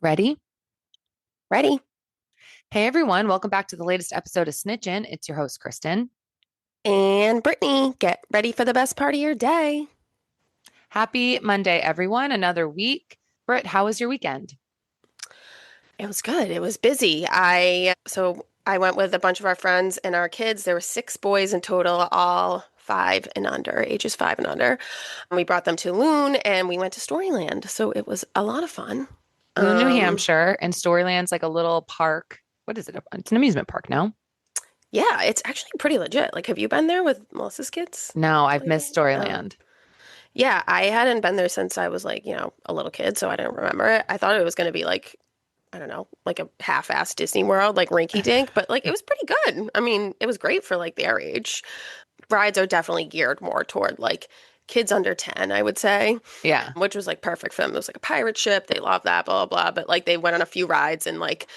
Ready? Ready? Hey everyone, welcome back to the latest episode of Snitchin'. It's your host, Kristen. And Brittany, get ready for the best part of your day. Happy Monday, everyone. Another week. Britt, how was your weekend? It was good. It was busy. I went with a bunch of our friends and our kids. There were six boys in total, all five and under, ages five and under. And we brought them to Loon and we went to Storyland. So it was a lot of fun. Blue, New Um, Hampshire, and Storyland's like a little park. What is it? It's an amusement park, no? yeah, it's actually pretty legit. Like, have you been there with Melissa's kids? No, I've missed Storyland? Oh. Storyland. Yeah, I hadn't been there since I was like, a little kid, so I didn't remember it. I thought it was going to be like I don't know, like a half-assed Disney World, like rinky dink, but like it was pretty good. I mean, it was great for like their age. Rides are definitely geared more toward like kids under 10, I would say, Yeah. which was like perfect for them. It was like a pirate ship. They love that, blah, blah, blah. But like they went on a few rides and like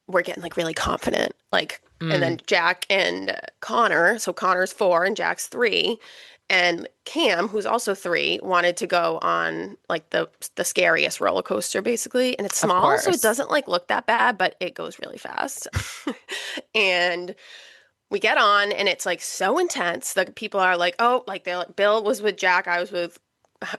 we're getting like really confident. Like, and Mm, then Jack and Connor, so Connor's four and Jack's three, and Cam, who's also three, wanted to go on like the scariest roller coaster basically, and it's of small, so it course. doesn't like look that bad, but it goes really fast. And we get on, and it's like so intense that people are like, "Oh, like they like Bill was with Jack, I was with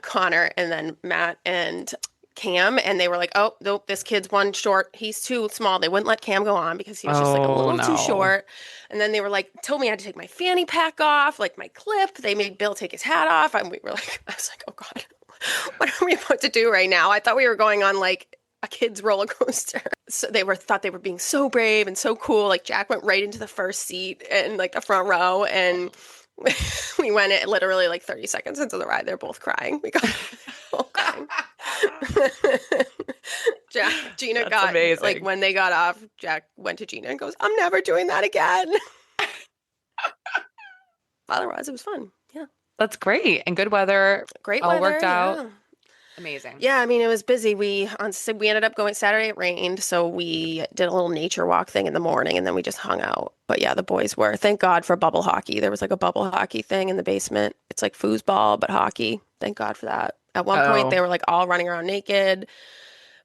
Connor, and then Matt and Cam, and they were like, "Oh, nope, this kid's one short. He's too small." They wouldn't let Cam go on because he was just like a Oh little too no. short. And then they were like, told me I had to take my fanny pack off, like my clip. They made Bill take his hat off, and we were like, I was like, "Oh God, what are we about to do right now?" I thought we were going on like a kid's roller coaster. So they were thought they were being so brave and so cool. Like Jack went right into the first seat and like the front row, and we went it literally like 30 seconds into the ride. They're both crying. We got both crying. Gina That's got like amazing. when they got off, Jack went to Gina and goes, "I'm never doing that again." Otherwise, it was fun. Yeah. That's great. And good weather, Great all weather. worked out. Yeah. Amazing. Yeah, I mean, it was busy. We ended up going Saturday. It rained, so we did a little nature walk thing in the morning, and then we just hung out. But yeah, the boys were. Thank God for bubble hockey. There was like a bubble hockey thing in the basement. It's like foosball but hockey. Thank God for that. At one point, Oh, they were like all running around naked.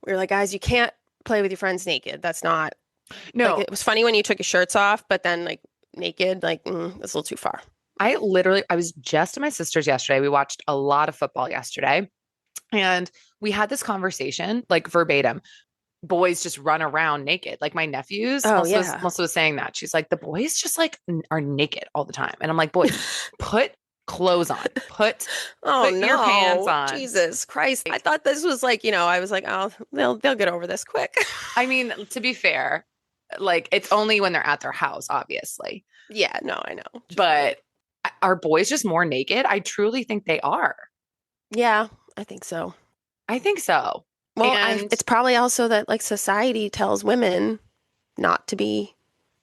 We were like, guys, you can't play with your friends naked. That's not like no. it was funny when you took your shirts off, but then like naked, like that's a little too far. I was just at my sister's yesterday. We watched a lot of football yesterday. And we had this conversation, like verbatim. Boys just run around naked. Like my nephews, Oh Melissa was, yeah. Melissa was saying that. She's like, the boys just like are naked all the time. And I'm like, boys, put clothes on. Oh Put your pants no, on. Jesus Christ! I thought this was like I was like, oh, they'll get over this quick. I mean, to be fair, like it's only when they're at their house, obviously. Yeah, no, I know. Just kidding. But are boys just more naked? I truly think they are. Yeah, I think so. I think so. Well, And it's probably also that like society tells women not to be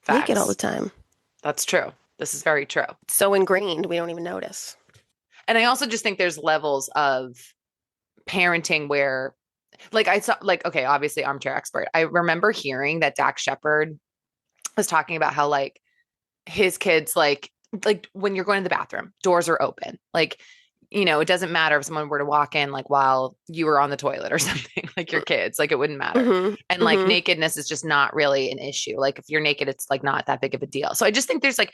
naked all the facts. time. That's true. This is very true. It's so ingrained, we don't even notice. And I also just think there's levels of parenting where like I saw like okay, obviously armchair expert. I remember hearing that Dak Shepard was talking about how like his kids like when you're going to the bathroom, doors are open. Like, it doesn't matter if someone were to walk in like while you were on the toilet or something, like your kids, like it wouldn't matter. Hmm. And like Hmm. nakedness is just not really an issue. Like if you're naked, it's like not that big of a deal. So I just think there's like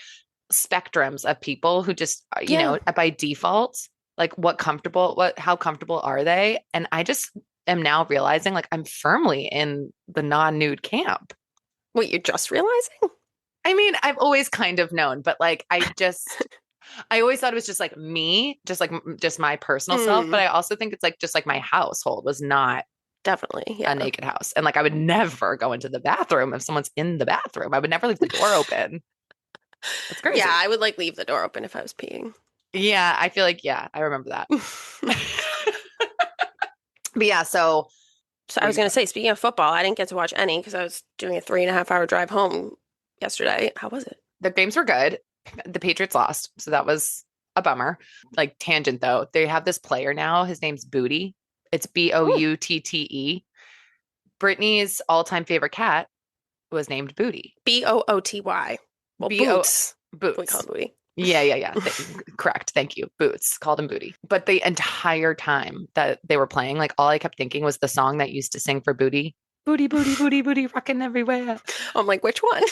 spectrums of people who just, Yeah. by default, like how comfortable are they? And I just am now realizing like I'm firmly in the non-nude camp. Wait, you're just realizing? I mean, I've always kind of known, but like I always thought it was just like me, just like just my personal self. But Mm, I also think it's like just like my household was not definitely. a Yeah. naked house. And like I would never go into the bathroom if someone's in the bathroom. I would never leave the door open. That's Yeah, crazy. I would like leave the door open if I was peeing. Yeah, I feel like, yeah, I remember that. But yeah, so So I were was you going to say, speaking of football, I didn't get to watch any because I was doing a 3.5 hour drive home yesterday. How was it? the games were good. The Patriots lost. So that was a bummer. Like tangent though, they have this player now. His name's Booty. It's Oh, Boutte. Brittany's all-time favorite cat was named Booty. Booty. Well, B O boots. We call Boots. him booty. Yeah. Correct. Thank you. Boots. Called him Booty. But the entire time that they were playing, like all I kept thinking was the song that used to sing for Booty. Booty, booty, booty, booty, rocking everywhere. I'm like, which one?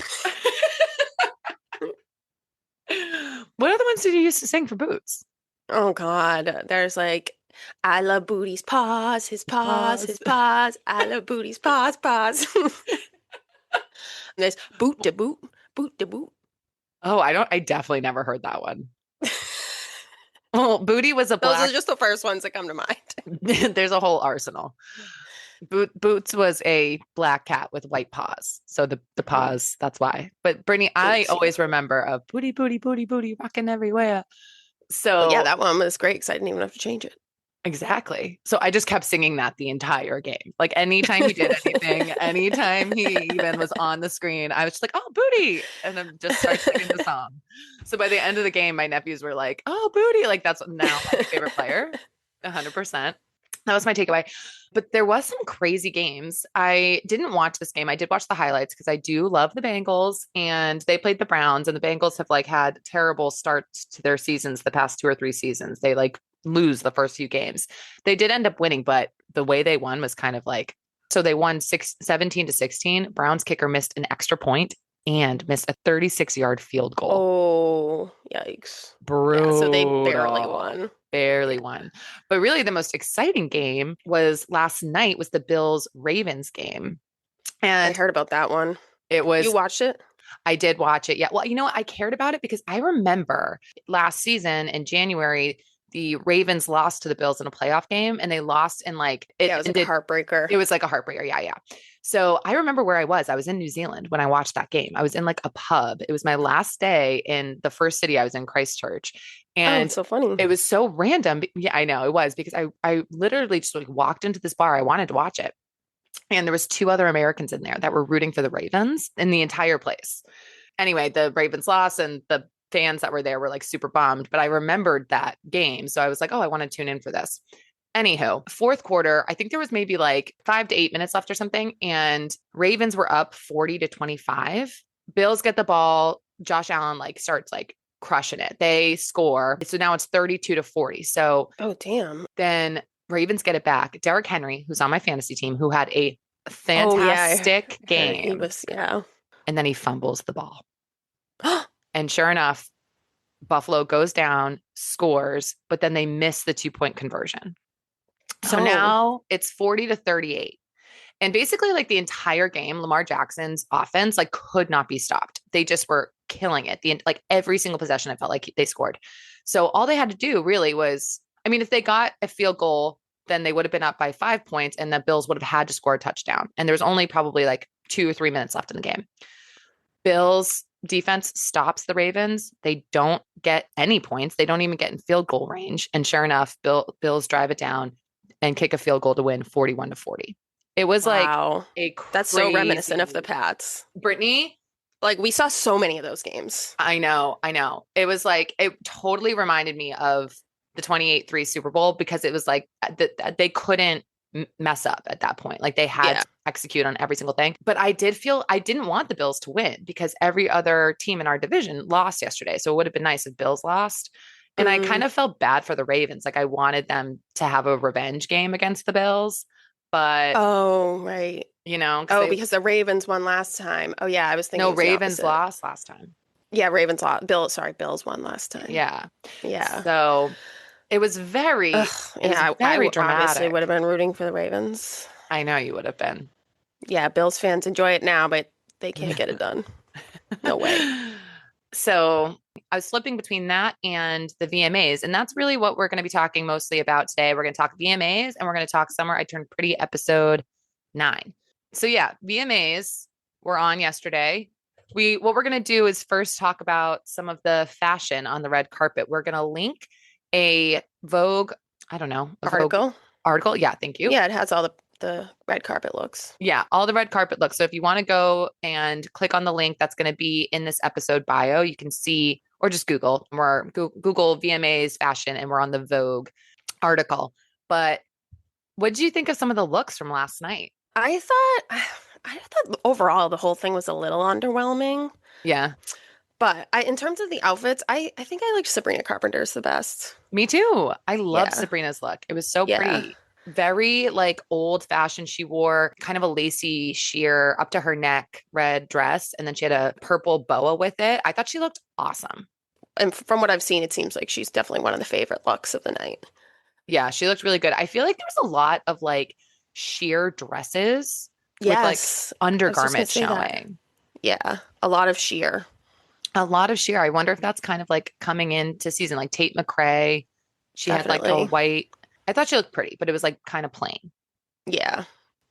What other ones did you used to sing for Boots? Oh God, there's like, I love Booty's paws, his paws, Pause. his paws. I love Booty's paws, paws. And there's boot to boot, boot to boot. Oh, I definitely never heard that one. Well, Booty was a Those are black, just the first ones that come to mind. there's a whole arsenal. Boots was a black cat with white paws. So the Mm, paws, that's why. But Brittany, I Boots, yeah. always remember of booty, booty, booty, booty, rocking everywhere. Well, yeah, So that one was great because I didn't even have to change exactly. So I just kept singing that the entire game. Like anytime he did anything, it. anytime he even was on the screen, I was just like, oh, booty. And then just start singing the song. So by the end of the game, my nephews were like, oh, booty. Like that's now my favorite player. 100%. That was my takeaway. But there was some crazy games. I didn't watch this game. I did watch the highlights because I do love the Bengals and they played the Browns and the Bengals have like had terrible starts to their seasons the past 2 or 3 seasons. They like lose the first few games. They did end up winning, but the way they won was kind of like so they won 17-16. Browns kicker missed an extra point and missed a 36-yard field goal. Oh, yikes. Yeah, so they barely Brutal. won. Barely Yeah. won. But really the most exciting game was last night was the Bills Ravens game. I And heard about that one. it You was watched it? I did watch it. Yeah. Well, you know what? I cared about it because I remember last season in January, the Ravens lost to the Bills in a playoff game and they lost in like Yeah, it was like a heartbreaker. it was like a heartbreaker. Yeah, yeah. So I remember where I was. I was in New Zealand when I watched that game. I was in like a pub. It was my last day in the first city I was in, Christchurch. Oh, And it's so funny. it was so random. Yeah, I know it was because I literally just like walked into this bar. I wanted to watch it. And there was two other Americans in there that were rooting for the Ravens in the entire place. Anyway, the Ravens lost and the fans that were there were like super bummed, but I remembered that game. So I was like, oh, I want to tune in for this. Anywho, fourth quarter, I think there was maybe like 5 to 8 minutes left or something. And Ravens were up 40-25. Bills get the ball. Josh Allen like starts like crushing it. They score. So now it's 32-40. So Oh, damn. then Ravens get it back. Derrick Henry, who's on my fantasy team, who had a Oh, yeah. fantastic I heard he game. was, yeah. And then he fumbles the ball. And sure enough, Buffalo goes down, scores, but then they miss the 2-point conversion. So Oh, now it's 40-38. And basically, like the entire game, Lamar Jackson's offense like could not be stopped. They just were killing it. Like every single possession, I felt like they scored. So all they had to do really was, I mean, if they got a field goal, then they would have been up by 5 points, and the Bills would have had to score a touchdown. And there was only probably like 2 or 3 minutes left in the game. Bills defense stops the Ravens. They don't get any points. They don't even get in field goal range. And sure enough, Bills drive it down and kick a field goal to win 41-40. It was like wow. a That's so reminiscent of the crazy Pats. Brittany. Like, we saw so many of those games. I know. It was like it totally reminded me of the 28-3 Super Bowl because it was like they couldn't mess up at that point. Like they had Yeah. to execute on every single thing. But I did feel I didn't want the Bills to win because every other team in our division lost yesterday. So it would have been nice if Bills lost. And I kind of felt bad for the Ravens. Like I wanted them to have a revenge game against the Bills. But, Oh, right. Oh, because the Ravens won last time. Oh, yeah, I was thinking no, it was the Ravens opposite. lost last time. Yeah, Ravens lost. Bills won last time. Yeah. Yeah. So it was Ugh, very, it was yeah, I very obviously dramatic. would have been rooting for the Ravens. I know you would have been. Yeah, Bills fans enjoy it now, but they can't get it done. No way. So I was flipping between that and the VMAs. And that's really what we're going to be talking mostly about today. We're going to talk VMAs and we're going to talk Summer I Turned Pretty episode 9. So yeah, VMAs were on yesterday. What we're going to do is first talk about some of the fashion on the red carpet. We're going to link a Vogue, I don't know, a Vogue article. Yeah, thank you. Yeah, it has all the red carpet looks. Yeah, all the red carpet looks. So if you want to go and click on the link that's going to be in this episode bio, you can see, or just Google, Google VMAs fashion, and we're on the Vogue article. But what did you think of some of the looks from last night? I thought overall the whole thing was a little underwhelming. Yeah. But in terms of the outfits, I think I liked Sabrina Carpenter's the best. Me too. I love Yeah. Sabrina's look. It was so Yeah. pretty. very like old fashioned. She wore kind of a lacy sheer up to her neck red dress, and then she had a purple boa with it. I thought she looked awesome. And from what I've seen, it seems like she's definitely one of the favorite looks of the night. Yeah, she looked really good. I feel like there was a lot of like sheer dresses with like Yes, I was just gonna undergarments say that. showing. Yeah, a lot of sheer. A lot of sheer. I wonder if that's kind of like coming into season, like Tate McRae. She had like a Definitely. white, I thought she looked pretty, but it was like kind of plain. Yeah.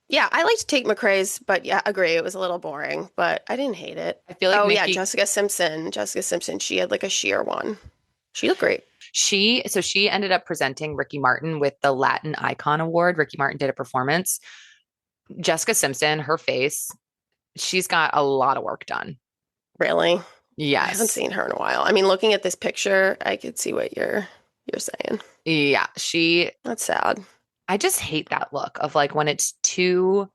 Yeah, I liked Tate McRae's, but yeah, agree. It was a little boring, but I didn't hate it. I feel like Oh yeah, Nikki, Jessica Simpson. Jessica Simpson, she had like a sheer one. She looked great. she ended up presenting Ricky Martin with the Latin Icon Award. Ricky Martin did a performance. Jessica Simpson, her face, she's got a lot of work done. Really? I haven't Yes. seen her in a while. I mean, looking at this picture, I could see what you're saying. Yeah. That's sad. I just hate that look of like when it's too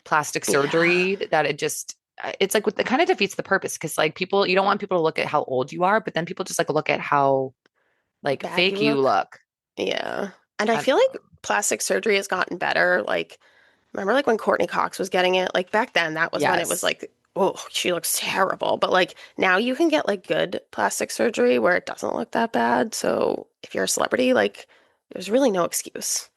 plastic Yeah. surgery that it's like it kind of defeats the purpose because like people, you don't want people to look at how old you are, but then people just like look at how like Bad you fake you look. look. Yeah. And I I, feel like plastic surgery has gotten better. Like, remember like when Courtney Cox was getting it? Like back then, that was when it was yes. like, oh, she looks terrible. But like now you can get like good plastic surgery where it doesn't look that bad. So if you're a celebrity, like there's really no excuse.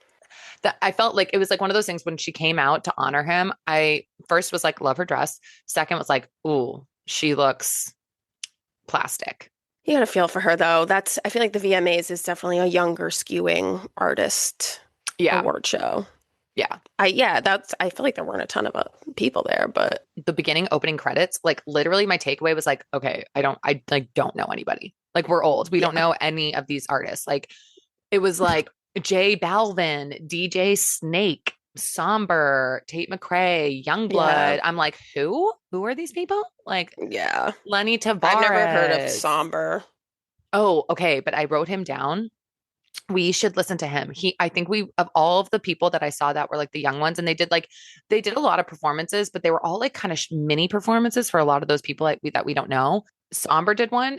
That I felt like it was like one of those things when she came out to honor him. I first was like, love her dress. Second was like, ooh, she looks plastic. You gotta feel for her though. I feel like the VMAs is definitely a younger skewing artist Yeah. award show. Yeah. I feel like there weren't a ton of people there, but The beginning opening credits, like literally my takeaway was like, okay, I like don't know anybody. Like we're old. We don't yeah. know any of these artists. Like it was like J Balvin, DJ Snake, Somber, Tate McRae, Yeah. Youngblood. I'm like, who? Who are these people? Like Yeah. Lenny I've never heard of Tavares. Somber. Oh, okay. But I wrote him down. We should listen to him. I think of all of the people that I saw that were like the young ones, and they did a lot of performances, but they were all like kind of mini performances for a lot of those people that we don't know. Somber did one.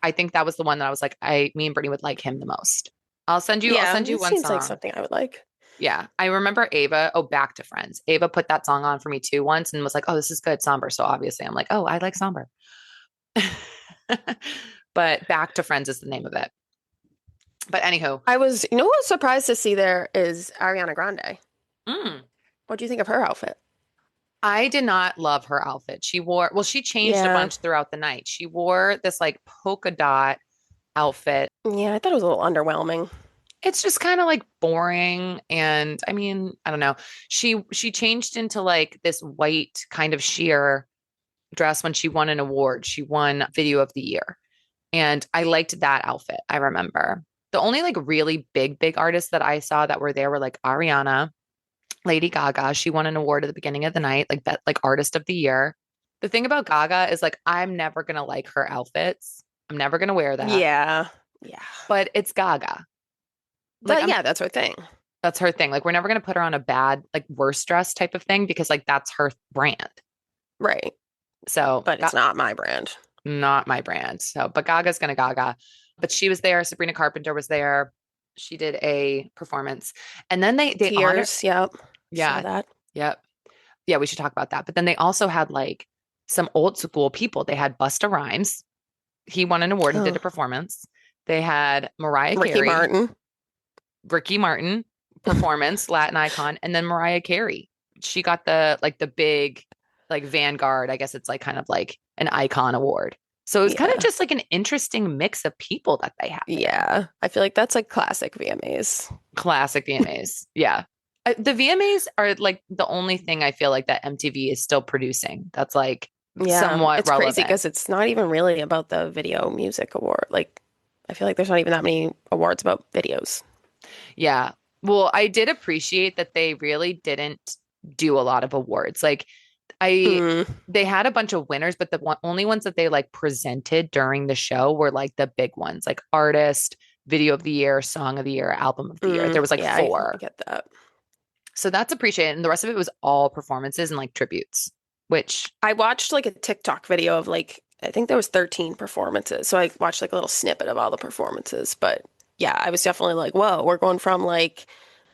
I think that was the one that I was like, me and Brittany would like him the most. I'll Yeah, send you it one seems like song. something I would like. Yeah. I remember Ava, Back to Friends. Ava put that song on for me too once and was like, oh, this is good, Somber. So obviously I'm like, oh, I like Somber. But Back to Friends is the name of it. But anywho, Who I was surprised to see there is Ariana Grande. mm, What do you think of her outfit? I did not love her outfit. She changed a Yeah. bunch throughout the night. She wore this like polka dot outfit. Yeah, I thought it was a little underwhelming. It's just kind of like boring. And I mean, I don't know. She changed into like this white kind of sheer dress when she won an award. She won Video of the Year. And I liked that outfit. I remember. The only like really big artists that I saw that were there were like Ariana, Lady Gaga. She won an award at the beginning of the night, like that, like Artist of the Year. The thing about Gaga is like, I'm never going to like her outfits. I'm never going to wear that, Yeah. Yeah. but it's Gaga. Like, Yeah, that's her thing. that's her thing. Like, we're never going to put her on a bad, like, worst dress type of thing because, like, that's her brand. Right. So, But it's not my brand. not my brand. So, but Gaga's going to Gaga. But she was there. Sabrina Carpenter was there. She did a performance. And then they honor, Tears. Yep. Saw yeah, that. yep. Yeah, we should talk about that. But then they also had like some old school people. They had Busta Rhymes. He won an award and did a Oh, performance. They had Mariah Ricky Carey, Martin. Ricky Martin performance, Latin icon, and then Mariah Carey. She got the big like Vanguard. I guess it's like kind of like an icon award. So it was kind of Yeah. just like an interesting mix of people that they had there. Yeah. I feel like that's like classic VMAs. Classic VMAs. Yeah. The VMAs are like the only thing I feel like that MTV is still producing that's like Yeah. somewhat It's crazy relevant. because it's not even really about the Video Music Award. Like, I feel like there's not even that many awards about videos. Yeah. Well, I did appreciate that they really didn't do a lot of awards. Like I Mm, they had a bunch of winners, but only ones that they like presented during the show were like the big ones, like artist, video of the year, song of the year, album of the year. There was like yeah, I four. get that. So that's appreciated. And the rest of it was all performances and like tributes, which I watched like a TikTok video of like, I think there was 13 performances. So I watched like a little snippet of all the performances. But yeah, I was definitely like, whoa, we're going from like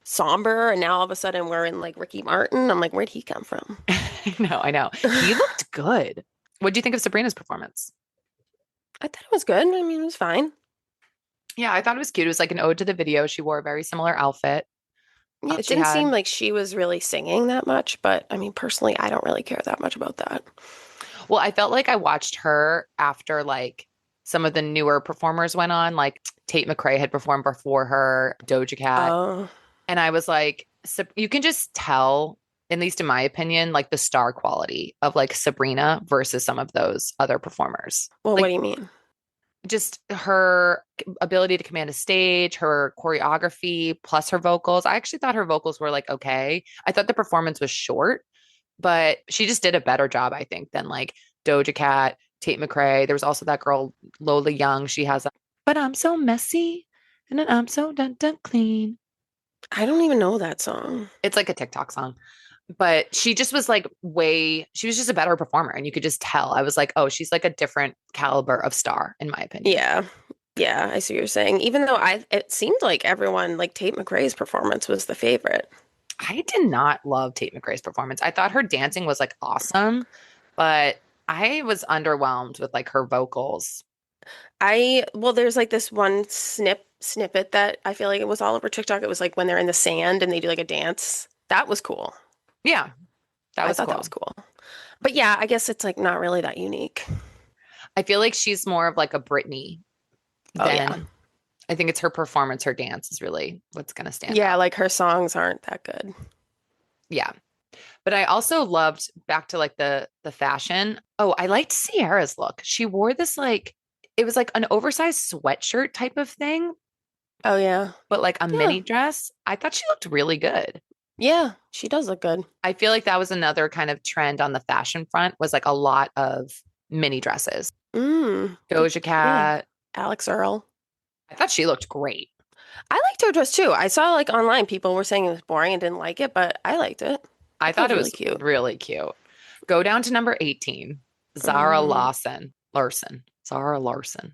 somber, and now all of a sudden we're in like Ricky Martin. I'm like, where'd he come from? I know. He looked good. What do you think of Sabrina's performance? I thought it was good. I mean, it was fine. Yeah, I thought it was cute. It was like an ode to the video. She wore a very similar outfit. Yeah, it She didn't seem had, like she was really singing that much, but I mean, personally, I don't really care that much about that. well, I felt like I watched her after like some of the newer performers went on, like Tate McRae had performed before her, Doja Cat. Oh, And I was like, you can just tell, at least in my opinion, like the star quality of like Sabrina versus some of those other performers. well, what Like do you mean? just her ability to command a stage, her choreography, plus her vocals. I actually thought her vocals were like okay. I thought the performance was short, but she just did a better job, I think, than like Doja Cat, Tate McRae. There was also that girl, Lola Young. She has a, but I'm so messy and then I'm so dun dun clean. I don't even know that song. It's like a TikTok song. But she just was like she was just a better performer. And you could just tell. I was like, oh, she's like a different caliber of star, in my opinion. Yeah. Yeah, I see what you're saying. Even though it seemed like everyone, like Tate McRae's performance was the favorite. I did not love Tate McRae's performance. I thought her dancing was like awesome, but I was underwhelmed with like her vocals. Well, there's like this one snippet that I feel like it was all over TikTok. It was like when they're in the sand and they do like a dance. That was cool. Yeah, that I was thought that cool. was cool. But yeah, I guess it's like not really that unique. I feel like she's more of like a Britney Oh yeah. than I think it's her performance, her dance is really what's going to stand Yeah, out. like her songs aren't that good. Yeah. But I also loved back to like the fashion. Oh, I liked Sierra's look. She wore this like it was like an oversized sweatshirt type of thing, Oh yeah. but like a Yeah. mini dress. I thought she looked really good. Yeah, she does look good. I feel like that was another kind of trend on the fashion front was like a lot of mini dresses. Doja Yeah. Cat. Alex Earl. I thought she looked great. I liked her dress too. I saw like online people were saying it was boring and didn't like it, but I liked it. I I thought it thought was it really was cute. really cute. Go down to number 18, Zara Mm. Lawson. Larson. Zara Larson.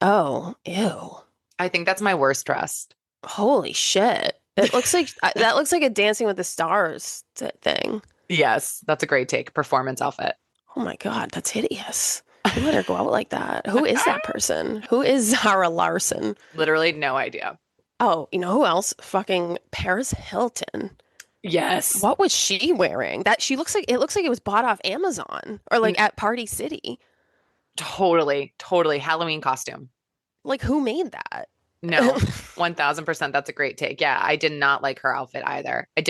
Oh, ew. I think that's my worst dress. Holy shit. It looks like that looks like a Dancing with the Stars thing. Yes, that's a great take. Performance outfit. Oh my God, that's hideous. Who let her go out like that? Who is that person? Who is Zara Larson? Literally no idea. Oh, you know who else? Fucking Paris Hilton. Yes. What was she wearing? That she looks like it was bought off Amazon or N- like at Party City. Totally, totally. Halloween costume. Like who made that? No, 1000%. That's a great take. Yeah, I did not like her outfit either. I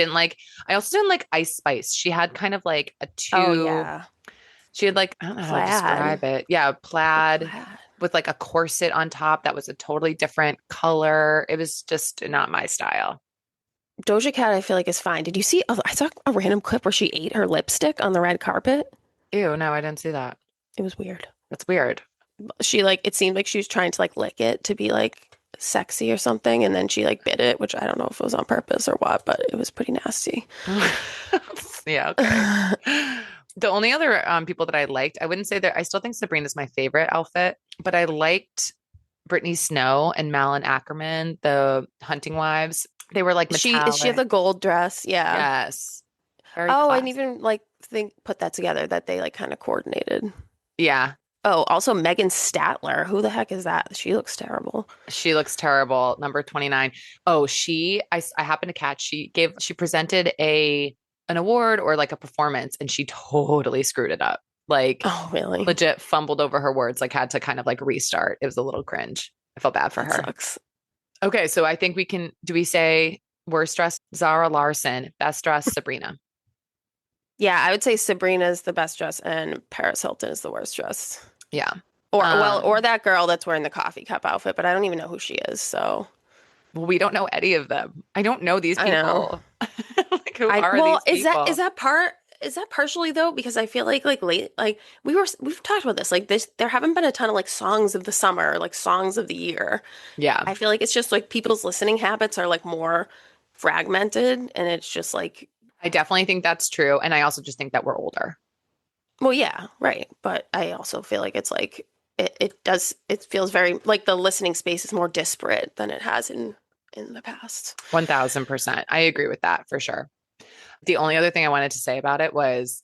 also didn't like Ice Spice. She had kind of like Oh yeah. she had like, I don't know how to Plaid. describe it. Yeah, plaid Plaid. with like a corset on top that was a totally different color. It was just not my style. Doja Cat, I feel like is fine. Did you see? Oh, I saw a random clip where she ate her lipstick on the red carpet. Ew, no, I didn't see that. It was weird. That's weird. She like it seemed like she was trying to like lick it to be like sexy or something, and then she like bit it, which I don't know if it was on purpose or what, but it was pretty nasty. Yeah, okay. The only other people that I liked, I wouldn't say that I still think Sabrina's my favorite outfit, but I liked Brittany Snow and Malin Ackerman, the Hunting Wives. They were like She had metallic. the gold dress, yeah. Yes. Very Oh, I didn't classy. even like think put that together that they like kind of coordinated. Yeah. Oh, also Megan Statler. Who the heck is that? She looks terrible. She looks terrible. Number 29. Oh, I happened to catch, she presented an award or like a performance and she totally screwed it up. Like Oh, really? legit fumbled over her words, like had to kind of like restart. It was a little cringe. I felt bad for That her. sucks. Okay, so I think do we say worst dressed Zara Larson, best dressed Sabrina? Yeah, I would say Sabrina's the best dress and Paris Hilton is the worst dressed. Yeah. Or that girl that's wearing the coffee cup outfit, but I don't even know who she is, so Well, we don't know any of them. I don't know these I know. people. Like, who I are well, these people? is that partially though? Because I feel like late like we've talked about this. Like this there haven't been a ton of like songs of the summer, like songs of the year. Yeah, I feel like it's just like people's listening habits are like more fragmented and it's just like I definitely think that's true. And I also just think that we're older. well, yeah, right. But I also feel like it's like it feels very like the listening space is more disparate than it has in in the past. 1000%. I agree with that for sure. The only other thing I wanted to say about it was,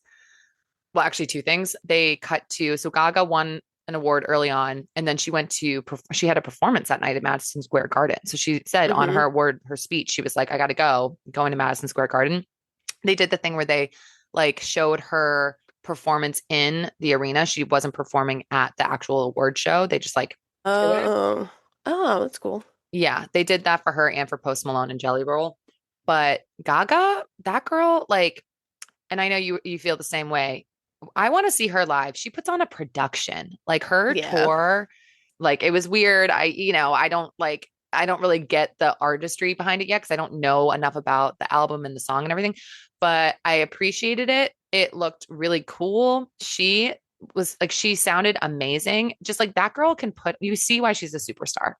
well, actually, two things. They cut to, so Gaga won an award early on, and then she went to, she had a performance that night at Madison Square Garden. So she said on her award, her speech, she was like, I got to go, going to Madison Square Garden. They did the thing where they like showed her performance in the arena. She wasn't performing at the actual award show. They just like, Oh, oh, that's cool. yeah, they did that for her and for Post Malone and Jelly Roll. But Gaga, that girl, like, and I know you feel the same way. I want to see her live. She puts on a production. Like her Yeah. tour, like it was weird. I don't really get the artistry behind it yet because I don't know enough about the album and the song and everything, but I appreciated it. It looked really cool. She was like, she sounded amazing. Just like that girl can put, you see why she's a superstar.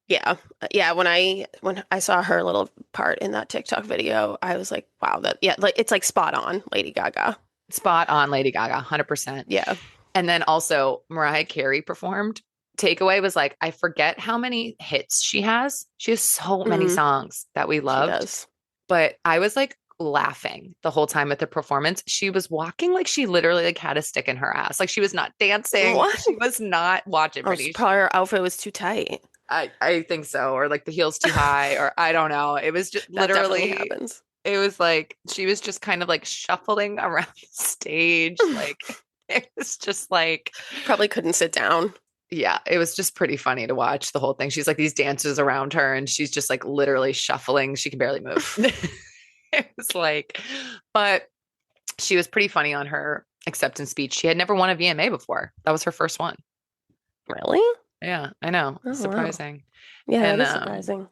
Yeah. Yeah, when I saw her little part in that TikTok video, I was like, wow, that yeah, like it's like spot on Lady Gaga. Spot on Lady Gaga, 100%. Yeah. And then also Mariah Carey performed. Takeaway was like, I forget how many hits she has. She has so many Hmm. songs that we She loved, does. but I was like laughing the whole time at the performance. She was walking like she literally like had a stick in her ass. Like she was not dancing. What? She was not watching Oh, Britney. probably her outfit was too tight. I think so. Or like the heels too high, or I don't know. It was just That definitely literally, happens. it was like she was just kind of like shuffling around the stage. Like it was just like, Probably couldn't sit down. yeah, it was just pretty funny to watch the whole thing. She's like these dancers around her and she's just like literally shuffling. She can barely move. It was like, but she was pretty funny on her acceptance speech. She had never won a VMA before. That was her first one. Really? Yeah, I know. Oh, wow. Surprising. Yeah, that And is surprising.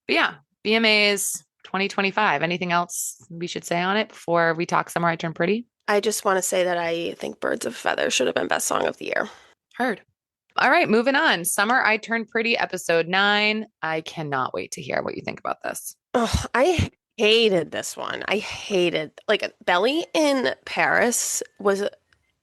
but yeah, VMAs 2025. Anything else we should say on it before we talk Summer I Turn Pretty? I just want to say that I think Birds of a Feather should have been Best Song of the Year. Heard. All right, moving on. Summer I Turn Pretty, episode 9. I cannot wait to hear what you think about this. Oh, I hated this one. I hated like Belly in Paris was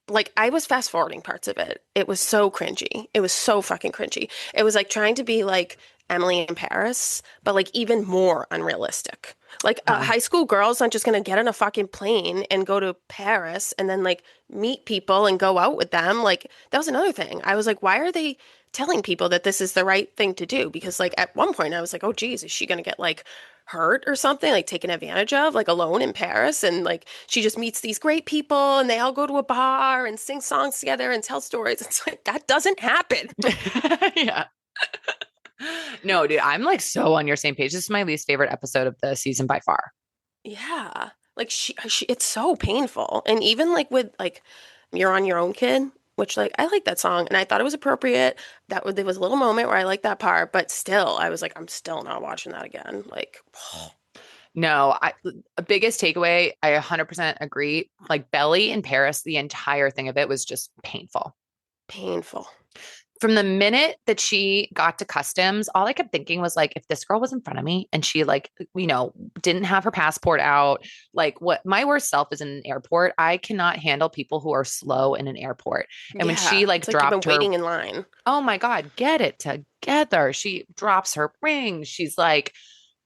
like I was fast forwarding parts of it. It was so cringy. It was so fucking cringy. It was like trying to be like Emily in Paris, but like even more unrealistic. Like Uh, high school girls aren't just gonna get on a fucking plane and go to Paris and then like meet people and go out with them. Like that was another thing. I was like, why are they telling people that this is the right thing to do? Because like at one point I was like, oh geez, is she gonna get like hurt or something, like taken advantage of, like alone in Paris? And like she just meets these great people and they all go to a bar and sing songs together and tell stories. It's like that doesn't happen. yeah. No, dude, I'm like so on your same page. This is my least favorite episode of the season by far. Yeah. Like it's so painful. And even like with like You're on Your Own Kid, which like I like that song and I thought it was appropriate. There was a little moment where I liked that part, but still I was like, I'm still not watching that again. Like No, biggest takeaway, I 100% agree. Like Belly in Paris, the entire thing of it was just painful. painful. From the minute that she got to customs, all I kept thinking was like, if this girl was in front of me and she like, didn't have her passport out, like what my worst self is in an airport. I cannot handle people who are slow in an airport. And when she Yeah. like It's like you've been dropped her, waiting in line. oh my God, get it together. She drops her ring. She's like,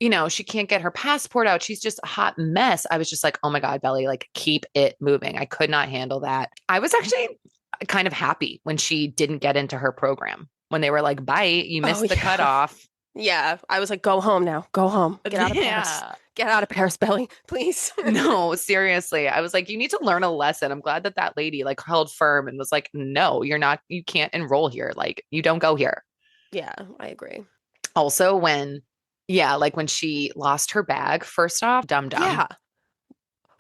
she can't get her passport out. She's just a hot mess. I was just like, oh my God, Belly, like keep it moving. I could not handle that. I was actually kind of happy when she didn't get into her program, when they were like, bye, you Oh missed the yeah. cutoff. Yeah. I was like, go home now. Go home. Get out of Paris. Yeah. Get out of Paris, Belly, please. No, seriously. I was like, you need to learn a lesson. I'm glad that that lady like held firm and was like, no, you can't enroll here. Like, you don't go here. Yeah, I agree. Also, like when she lost her bag, first off, dumb dumb. Yeah.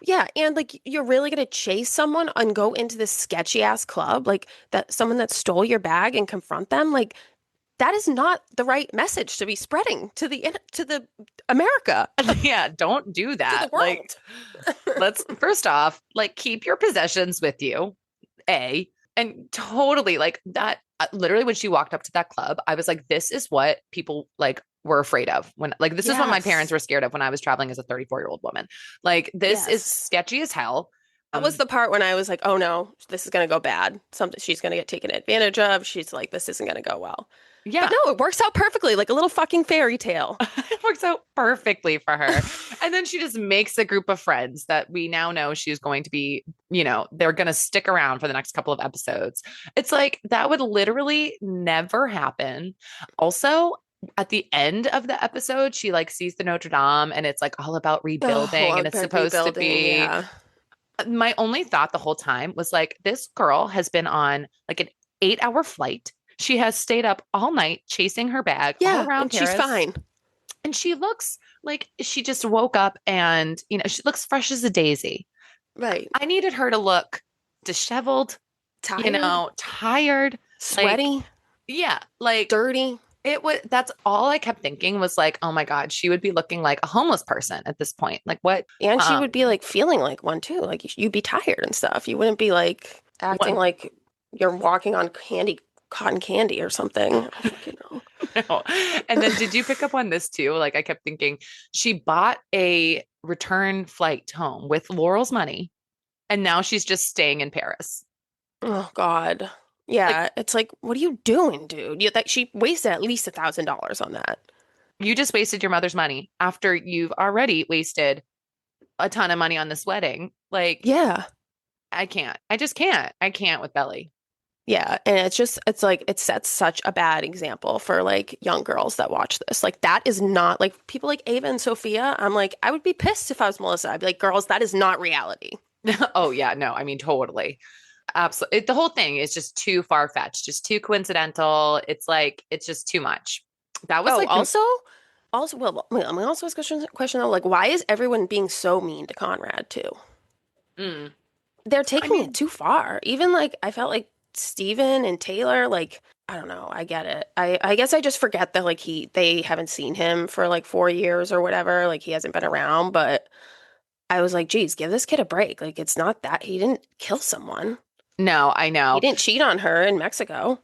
Yeah, and like you're really gonna chase someone and go into this sketchy ass club, like that someone that stole your bag and confront them, like that is not the right message to be spreading to the America, Yeah, don't do to the that. Like, world. let's first off, like keep your possessions with you. A and totally like that. Literally, when she walked up to that club, I was like, this is what people like were afraid of when like this is what my parents Yes. were scared of when I was traveling as a 34-year-old woman. Like this is Yes. sketchy as hell. That was the part when I was like, oh no, this is gonna go bad. Something she's gonna get taken advantage of. She's like, this isn't gonna go well. But Yeah. no, it works out perfectly, like a little fucking fairy tale. It works out perfectly for her. And then she just makes a group of friends that we now know she's going to be, they're going to stick around for the next couple of episodes. It's like that would literally never happen. Also, at the end of the episode, she like sees the Notre Dame and it's like all about Oh, rebuilding and it's about supposed to rebuilding, be. yeah. My only thought the whole time was like, this girl has been on like an 8-hour flight. She has stayed up all night chasing her bag all Yeah, around and she's Paris. fine. And she looks like she just woke up and, she looks fresh as a daisy. Right. I needed her to look disheveled, Tired, tired, like, sweaty, yeah, like dirty. that's all I kept thinking was like, oh my God, she would be looking like a homeless person at this point. Like what? And she Um, would be like feeling like one too. Like you'd be tired and stuff. You wouldn't be like acting what? like you're walking on cotton candy or something. No. And then did you pick up on this too? Like I kept thinking she bought a return flight home with Laurel's money and now she's just staying in Paris. Oh God. Like Yeah, it's like, what are you doing, dude? She wasted at least $1,000 on that. you just wasted your mother's money after you've already wasted a ton of money on this wedding. Like Yeah. I can't. I just can't. I can't with Belly. Yeah, and it's like it sets such a bad example for like young girls that watch this. Like that is not like people like Ava and Sophia. I'm like, I would be pissed if I was Melissa. I'd be like, girls, that is not reality. Oh yeah, no, I mean totally. Absolutely. The whole thing is just too far fetched, just too coincidental. It's like it's just too much. That was Oh, like the also, well, I mean, also ask question though, like, why is everyone being so mean to Conrad too? mm, They're I taking it mean, too far. Even like I felt like Steven and Taylor, like, I don't know, I get it. I guess I just forget that like they haven't seen him for like 4 years or whatever. Like he hasn't been around, but I was like, geez, give this kid a break. Like it's not that he didn't kill someone. no, I He know. didn't cheat on her in Mexico.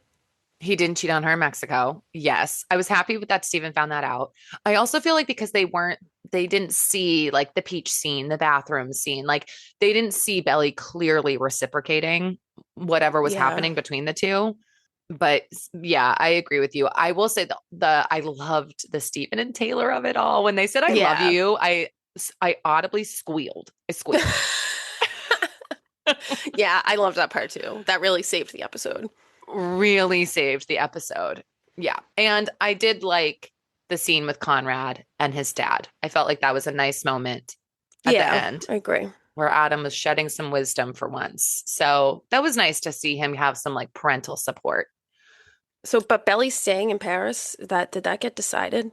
He didn't cheat on her in Mexico. Yes. I was happy with that Steven found that out. I also feel like because they didn't see like the peach scene, the bathroom scene, like they didn't see Belly clearly reciprocating whatever was Yeah. happening between the two. But yeah, I agree with you. I will say the I loved the Steven and Taylor of it all. When they said I love Yeah. you, I audibly squealed. I squealed. Yeah, I loved that part too. That really saved the episode. Really saved the episode. Yeah. And I did like the scene with Conrad and his dad. I felt like that was a nice moment at the Yeah, end I agree. where Adam was shedding some wisdom for once. So that was nice to see him have some like parental support. So, but Belly's staying in Paris. Did that get decided?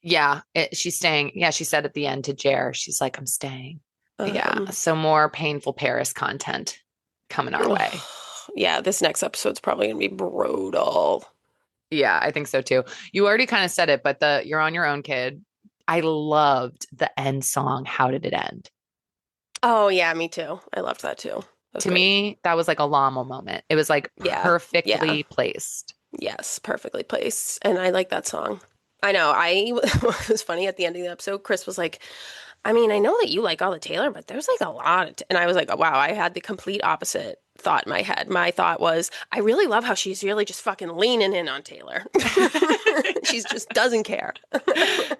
Yeah. She's staying. Yeah. She said at the end to Jer, she's like, I'm staying. Yeah. Um, So more painful Paris content coming our way. yeah, this next episode's probably gonna be brutal. Yeah, I think so too. You already kind of said it, but the You're on Your Own, Kid. I loved the end song. How did it end? Oh yeah, me too. I loved that too. That's To great. me, that was like a Llama moment. It was like Yeah, yeah, perfectly placed. yes, perfectly placed. And I like that song. I know. It was funny at the end of the episode. Chris was like, I mean, I know that you like all the Taylor, but there's like a lot and I was like, oh, wow, I had the complete opposite thought in my head. My thought was, I really love how she's really just fucking leaning in on Taylor. She's just doesn't care.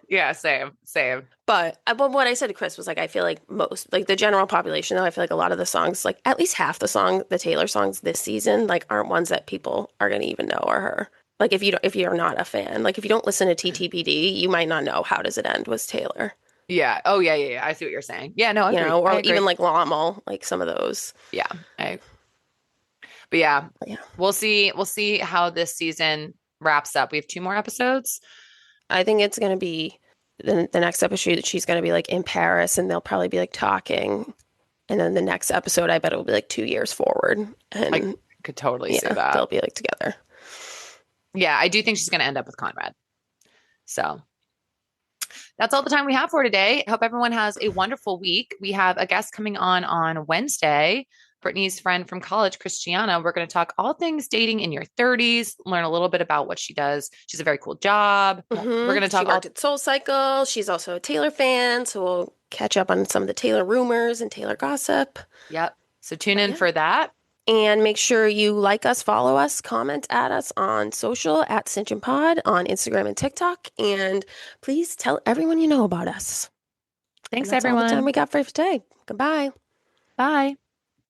Yeah, same, same. But what I said to Chris was like, I feel like most, like the general population, though, I feel like a lot of the songs, like at least half the Taylor songs this season, like aren't ones that people are going to even know are her. Like if you're not a fan, like if you don't listen to TTPD, you might not know How Does It End was Taylor, Yeah. Oh, yeah, yeah, yeah. I see what you're saying. Yeah, no, I you agree. know, I or agree. even like Lamo, like some of those. Yeah. I But yeah, But yeah, we'll see. We'll see how this season wraps up. We have 2 more episodes. I think it's going to be the next episode. She's going to be like in Paris, and they'll probably be like talking. And then the next episode, I bet it will be like 2 years forward, I and could totally see yeah, that. they'll be like together. Yeah, I do think she's going to end up with Conrad. So that's all the time we have for today. Hope everyone has a wonderful week. We have a guest coming on Wednesday, Brittany's friend from college, Christiana. We're going to talk all things dating in your 30s, learn a little bit about what she does. She's a very cool job. We're going to She talk all. worked at Soul Cycle. She's also a Taylor fan, so we'll catch up on some of the Taylor rumors and Taylor gossip. Yep. So tune But in yeah, for that. And make sure you like us, follow us, comment at us on social at snitchinpod on Instagram and TikTok. And please tell everyone you know about us. And Thanks, that's all the time everyone. we got for today. Goodbye. Bye.